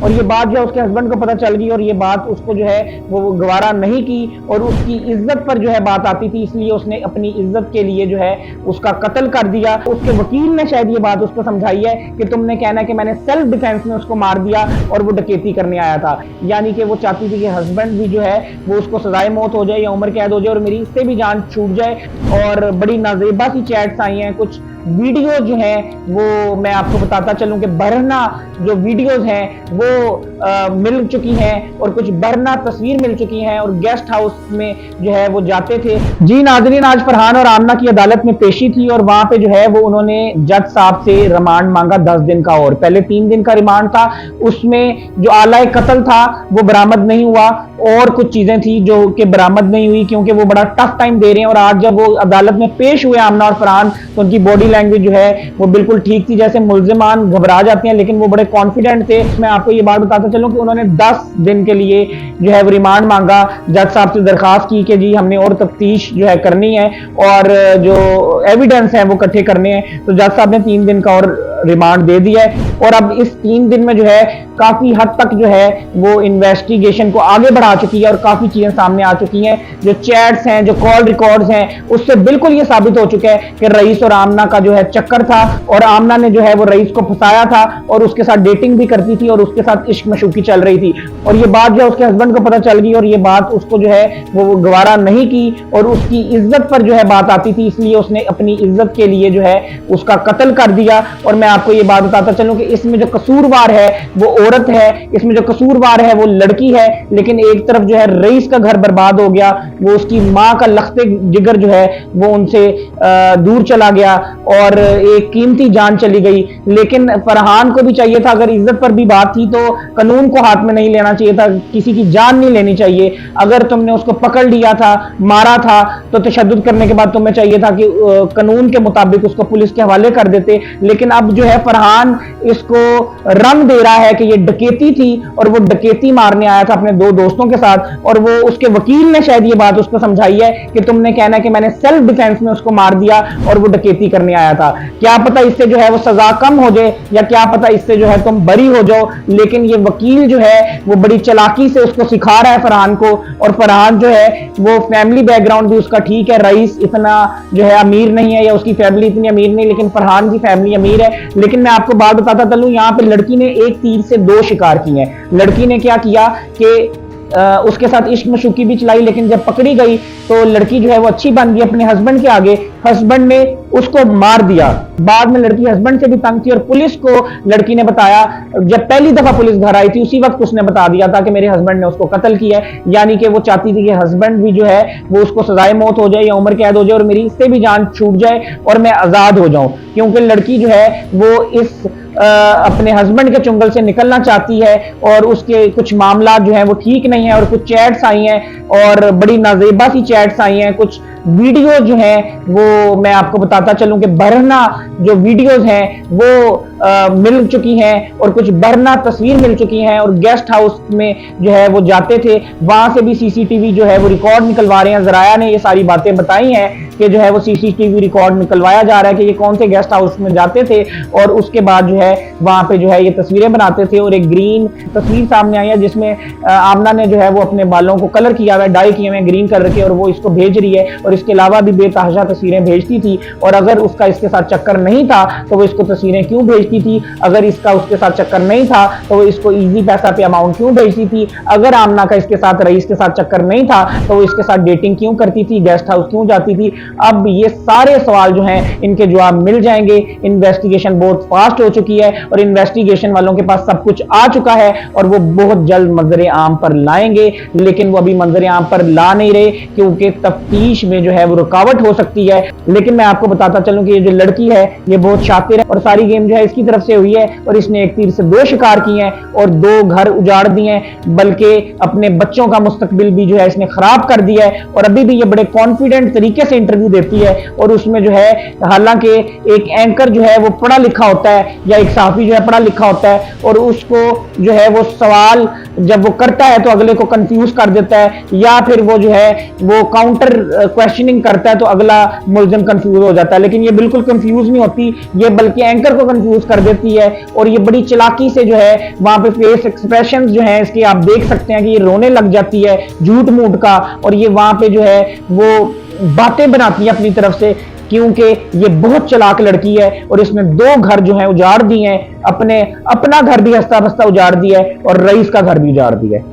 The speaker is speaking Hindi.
और ये बात जो है उसके हस्बैंड को पता चल गई और ये बात उसको जो है वो गवारा नहीं की और उसकी इज्जत पर जो है बात आती थी, इसलिए उसने अपनी इज्जत के लिए जो है उसका कत्ल कर दिया। उसके वकील ने शायद ये बात उसको समझाई है कि तुमने कहना कि मैंने सेल्फ डिफेंस में उसको मार दिया और वो डकैती करने आया था। यानी कि वो चाहती थी कि हस्बैंड भी जो है वो उसको सजाए मौत हो जाए या उम्र कैद हो जाए और मेरी इससे भी जान छूट जाए। और बड़ी नाजेबा सी चैट्स आई हैं, कुछ वीडियो जो है वो मैं आपको बताता चलूं कि बरहना जो वीडियोस हैं वो मिल चुकी हैं और कुछ बरहना तस्वीर मिल चुकी हैं और गेस्ट हाउस में जो है वो जाते थे। जी नाज़रीन, आज फरहान और आमना की अदालत में पेशी थी और वहां पे जो है वो उन्होंने जज साहब से रिमांड मांगा 10 दिन का। और पहले 3 दिन का रिमांड था, उसमें जो आला कत्ल था वो बरामद नहीं हुआ और कुछ चीजें थी जो कि बरामद नहीं हुई क्योंकि वो बड़ा टफ टाइम दे रहे हैं। और आज जब वो अदालत में पेश हुए आमना और फरहान तो उनकी बॉडी लैंग्वेज जो है वो बिल्कुल ठीक थी, जैसे मुल्जिमान घबरा जाते हैं लेकिन वो बड़े कॉन्फिडेंट थे। मैं आपको ये बात बताता चलूं कि उन्होंने 10 दिन के लिए जो है वो रिमांड मांगा, जज साहब से दरखास्त की कि जी हमने और तफ्तीश जो है करनी है और जो एविडेंस है वो इकट्ठे करने हैं। तो जज साहब ने 3 दिन का और रिमांड दे दिया है और अब इस 3 दिन में जो है काफी हद तक जो है वो इन्वेस्टिगेशन को आगे बढ़ा चुकी है और काफी चीजें सामने आ चुकी हैं। जो चैट्स हैं, जो कॉल रिकॉर्ड्स हैं, उससे बिल्कुल ये साबित हो चुका है कि रईस और आमना का जो है चक्कर था और आमना ने जो है वो रईस को फंसाया था और उसके साथ डेटिंग भी करती थी और उसके साथ इश्क मशूकी चल रही थी। और ये बात जो है उसके हस्बैंड को पता चल गई और ये बात उसको जो है वो गवारा नहीं की और उसकी इज्जत पर जो है बात आती थी, इसलिए उसने अपनी इज्जत के लिए जो है उसका कत्ल कर दिया। और मैं आपको ये बात बताता चलूं कि इसमें जो कसूरवार है वो औरत है, इसमें जो कसूरवार है वो लड़की है। लेकिन एक तरफ जो है रईस का घर बर्बाद हो गया, वो उसकी माँ का लख्ते जिगर जो है वो उनसे दूर चला गया और एक कीमती जान चली गई। लेकिन फरहान को भी चाहिए था, अगर इज्जत पर भी बात थी तो कानून को हाथ में नहीं लेना चाहिए था, किसी की जान नहीं लेनी चाहिए। अगर तुमने उसको पकड़ लिया था, मारा था तो तशद्दुद करने के बाद तुम्हें चाहिए था कि कानून के मुताबिक उसको पुलिस के हवाले कर देते। लेकिन अब जो है फरहान इसको रंग दे रहा है कि ये डकैती थी और वो डकैती मारने आया था अपने 2 दोस्तों के साथ और वो उसके वकील ने शायद ये बात उसको समझाई है कि तुमने कहना कि मैंने सेल्फ डिफेंस में उसको मार दिया और वो डकैती करने आया था। क्या पता इससे जो है वो सजा कम हो जाए या क्या पता इससे जो है तुम बरी हो जाओ। लेकिन ये वकील जो है वो बड़ी चालाकी से उसको सिखा रहा है फरहान को। और फरहान जो है वो फैमिली बैकग्राउंड भी उसका ठीक है, रईस इतना जो है अमीर नहीं है या उसकी फैमिली इतनी अमीर नहीं, लेकिन फरहान की फैमिली अमीर है। लेकिन मैं आपको बात बताता चलूं, यहाँ पे लड़की ने एक तीर से 2 शिकार किए हैं। लड़की ने क्या किया कि उसके साथ इश्क मशूकी भी चलाई, लेकिन जब पकड़ी गई तो लड़की जो है वो अच्छी बन गई अपने हस्बैंड के आगे, हस्बैंड ने उसको मार दिया। बाद में लड़की हस्बैंड से भी तंग थी और पुलिस को लड़की ने बताया, जब पहली दफा पुलिस घर आई थी उसी वक्त उसने बता दिया था कि मेरे हस्बैंड ने उसको कत्ल किया है। यानी कि वो चाहती थी कि हस्बैंड भी जो है वो उसको सजाए मौत हो जाए या उम्र कैद हो जाए और मेरी इससे भी जान छूट जाए और मैं आजाद हो जाऊं, क्योंकि लड़की जो है वो इस अपने हस्बैंड के चुंगल से निकलना चाहती है और उसके कुछ मामला जो है वो ठीक नहीं है। और कुछ चैट्स आई हैं और बड़ी नाजेबा सी चैट्स आई हैं, कुछ वीडियो जो है वो मैं आपको बताता चलूं कि बरहना जो वीडियोस हैं वो मिल चुकी हैं और कुछ बरहना तस्वीर मिल चुकी हैं और गेस्ट हाउस में जो है वो जाते थे, वहां से भी सीसीटीवी जो है वो रिकॉर्ड निकलवा रहे हैं। जराया ने ये सारी बातें बताई हैं कि जो है वो सीसीटीवी रिकॉर्ड निकलवाया जा रहा है कि ये कौन से गेस्ट हाउस में जाते थे और उसके बाद जो है वहां पे जो है ये तस्वीरें बनाते थे। और एक ग्रीन तस्वीर सामने आई है जिसमें आमना ने जो है वो अपने बालों को कलर किया हुआ है, डाई किए हुए ग्रीन कलर के, और वो इसको भेज रही है। और इसके अलावा भी बेतहाशा तस्वीरें भेजती थी और अगर उसका इसके साथ चक्कर नहीं था तो वो इसको तस्वीरें क्यों भेजती थी, अगर इसका उसके साथ चक्कर नहीं था तो वो इसको इजी पैसा पे अमाउंट क्यों भेजती थी, अगर आमना का इसके साथ रईस के साथ चक्कर नहीं था तो वो इसके साथ डेटिंग क्यों करती थी, गेस्ट हाउस क्यों जाती थी। अब ये सारे सवाल जो हैं इनके जवाब मिल जाएंगे। इन्वेस्टिगेशन बहुत फास्ट हो चुकी है और इन्वेस्टिगेशन वालों के पास सब कुछ आ चुका है और वो बहुत जल्द मंजर आम पर लाएंगे, लेकिन वो अभी मंजर आम पर ला नहीं रहे क्योंकि तफ्तीश में जो है वो रुकावट हो सकती है। लेकिन मैं आपको बताता चलूं कि ये जो लड़की है ये बहुत शातिर है और सारी गेम जो है इसकी तरफ से हुई है और इसने एक तीर से 2 शिकार किए हैं और 2 घर उजाड़ दिए हैं, बल्कि अपने बच्चों का मुस्तकबिल भी जो है इसने खराब कर दिया है। और अभी भी ये बड़े कॉन्फिडेंट तरीके से इंटरव्यू देती है और उसमें जो है हालांकि एक एंकर जो है वो पढ़ा लिखा होता है या एक सहाफी जो है पढ़ा लिखा होता है और उसको जो है वो सवाल जब वो करता है तो अगले को कंफ्यूज कर देता है, या फिर वो जो है वो काउंटर क्वेश्चनिंग करता है तो अगला मुलजिम कंफ्यूज हो जाता है। लेकिन ये बिल्कुल कंफ्यूज नहीं होती, ये बल्कि एंकर को कंफ्यूज कर देती है। और ये बड़ी चालाकी से जो है वहां पे फेस एक्सप्रेशंस जो है इसके आप देख सकते हैं कि ये रोने लग जाती है झूठ मूठ का, और ये वहां पे जो है वो बातें बनाती है अपनी तरफ से, क्योंकि ये बहुत चालाक लड़की है और इसने 2 घर जो है उजाड़ दिए हैं, अपना घर भी हंसता बसता उजाड़ दिया है और रईस का घर भी उजाड़ दिया है।